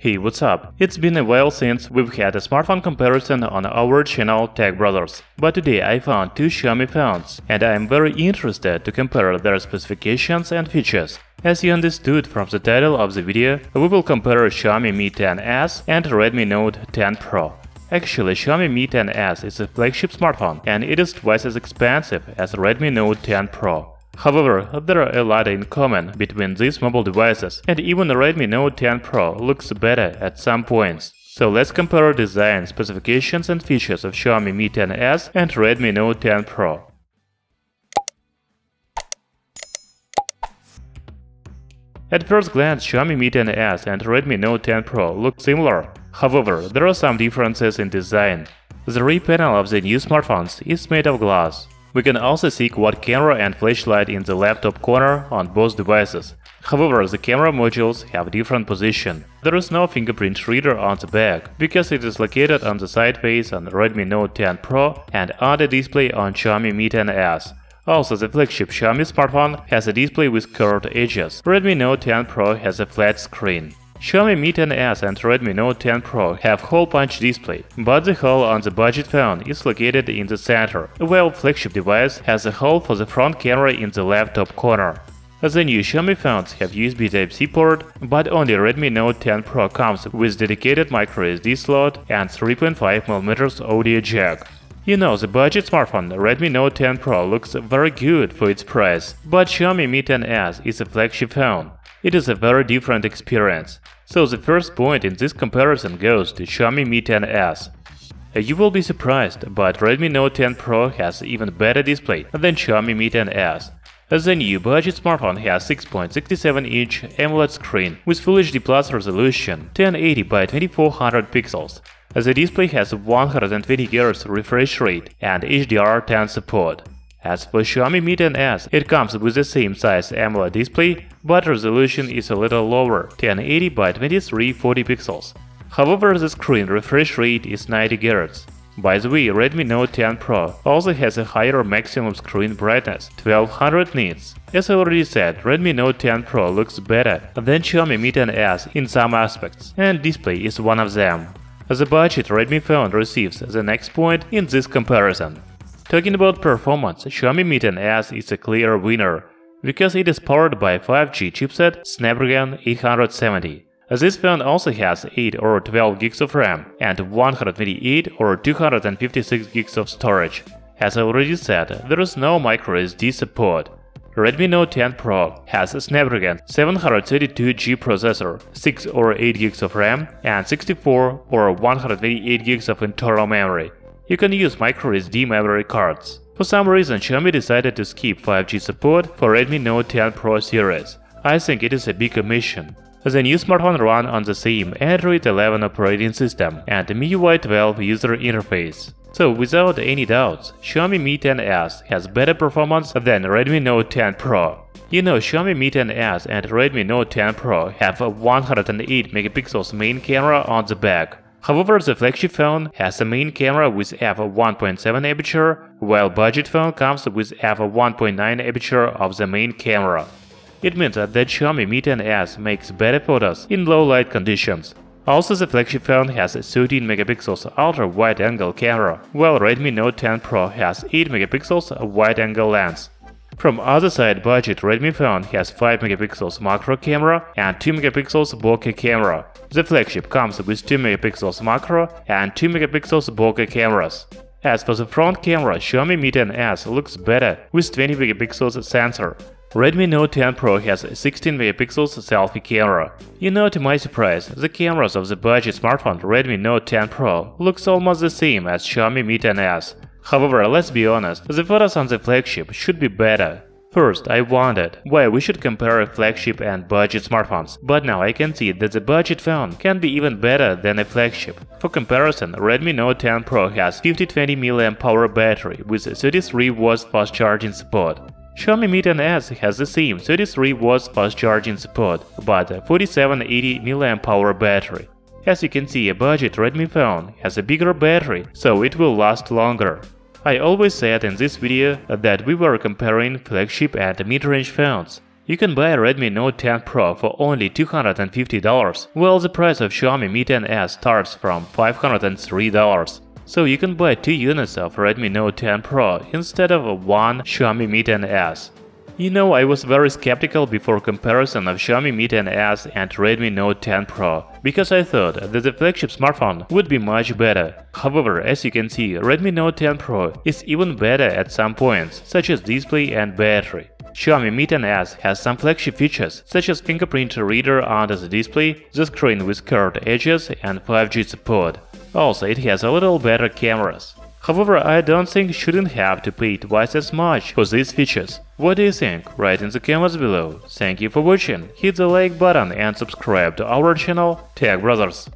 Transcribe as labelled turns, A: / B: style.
A: Hey, what's up? It's been a while since we've had a smartphone comparison on our channel Tech Brothers, but today I found two Xiaomi phones, and I am very interested to compare their specifications and features. As you understood from the title of the video, we will compare Xiaomi Mi 10s and Redmi Note 10 Pro. Actually, Xiaomi Mi 10s is a flagship smartphone, and it is twice as expensive as Redmi Note 10 Pro. However, there are a lot in common between these mobile devices, and even Redmi Note 10 Pro looks better at some points. So let's compare design, specifications and features of Xiaomi Mi 10s and Redmi Note 10 Pro. At first glance, Xiaomi Mi 10s and Redmi Note 10 Pro look similar. However, there are some differences in design. The rear panel of the new smartphones is made of glass. We can also see quad camera and flashlight in the left top corner on both devices. However, the camera modules have different position. There is no fingerprint reader on the back, because it is located on the side face on Redmi Note 10 Pro and on the display on Xiaomi Mi 10s. Also, the flagship Xiaomi smartphone has a display with curved edges. Redmi Note 10 Pro has a flat screen. Xiaomi Mi 10s and Redmi Note 10 Pro have hole-punch display, but the hole on the budget phone is located in the center, while flagship device has a hole for the front camera in the left top corner. The new Xiaomi phones have USB Type-C port, but only Redmi Note 10 Pro comes with dedicated microSD slot and 3.5mm audio jack. You know, the budget smartphone Redmi Note 10 Pro looks very good for its price, but Xiaomi Mi 10s is a flagship phone. It is a very different experience. So the first point in this comparison goes to Xiaomi Mi 10s. You will be surprised, but Redmi Note 10 Pro has even better display than Xiaomi Mi 10s. The new budget smartphone has 6.67-inch AMOLED screen with Full HD Plus resolution 1080 by 2400 pixels. The display has 120 Hz refresh rate and HDR10 support. As for Xiaomi Mi 10s, it comes with the same size AMOLED display, but resolution is a little lower, 1080 by 2340 pixels. However, the screen refresh rate is 90 Hz. By the way, Redmi Note 10 Pro also has a higher maximum screen brightness, 1200 nits. As I already said, Redmi Note 10 Pro looks better than Xiaomi Mi 10s in some aspects, and display is one of them. The budget Redmi phone receives the next point in this comparison. Talking about performance, Xiaomi Mi 10s is a clear winner, because it is powered by 5G chipset Snapdragon 870. This phone also has 8 or 12 gigs of RAM and 128 or 256 gigs of storage. As I already said, there is no microSD support. Redmi Note 10 Pro has a Snapdragon 732G processor, 6 or 8 gigs of RAM, and 64 or 128 gigs of internal memory. You can use microSD memory cards. For some reason, Xiaomi decided to skip 5G support for Redmi Note 10 Pro series. I think it is a big omission. The new smartphone runs on the same Android 11 operating system and MIUI 12 user interface. So without any doubts, Xiaomi Mi 10s has better performance than Redmi Note 10 Pro. You know, Xiaomi Mi 10s and Redmi Note 10 Pro have a 108 megapixels main camera on the back. However, the flagship phone has a main camera with f1.7 aperture, while budget phone comes with f1.9 aperture of the main camera. It means that Xiaomi Mi 10s makes better photos in low light conditions. Also, the flagship phone has a 13 megapixels ultra-wide angle camera, while Redmi Note 10 Pro has 8 megapixels wide angle lens. From other side, budget Redmi phone has 5 megapixels macro camera and 2 megapixels bokeh camera. The flagship comes with 2 megapixels macro and 2 megapixels bokeh cameras. As for the front camera, Xiaomi Mi 10s looks better with 20 megapixels sensor. Redmi Note 10 Pro has a 16 megapixels selfie camera. You know, to my surprise, the cameras of the budget smartphone Redmi Note 10 Pro looks almost the same as Xiaomi Mi 10s. However, let's be honest, the photos on the flagship should be better. First, I wondered why we should compare flagship and budget smartphones, but now I can see that the budget phone can be even better than a flagship. For comparison, Redmi Note 10 Pro has 5020 mAh battery with 33W fast charging support. Xiaomi Mi 10s has the same 33W fast charging support, but a 4780 mAh battery. As you can see, a budget Redmi phone has a bigger battery, so it will last longer. I always said in this video that we were comparing flagship and mid-range phones. You can buy a Redmi Note 10 Pro for only $250, while the price of Xiaomi Mi 10s starts from $503. So you can buy 2 units of Redmi Note 10 Pro instead of one Xiaomi Mi 10s. You know, I was very skeptical before comparison of Xiaomi Mi 10s and Redmi Note 10 Pro, because I thought that the flagship smartphone would be much better. However, as you can see, Redmi Note 10 Pro is even better at some points, such as display and battery. Xiaomi Mi 10s has some flagship features, such as fingerprint reader under the display, the screen with curved edges, and 5G support. Also, it has a little better cameras. However, I don't think you shouldn't have to pay twice as much for these features. What do you think? Write in the comments below. Thank you for watching, hit the like button and subscribe to our channel Tech Brothers.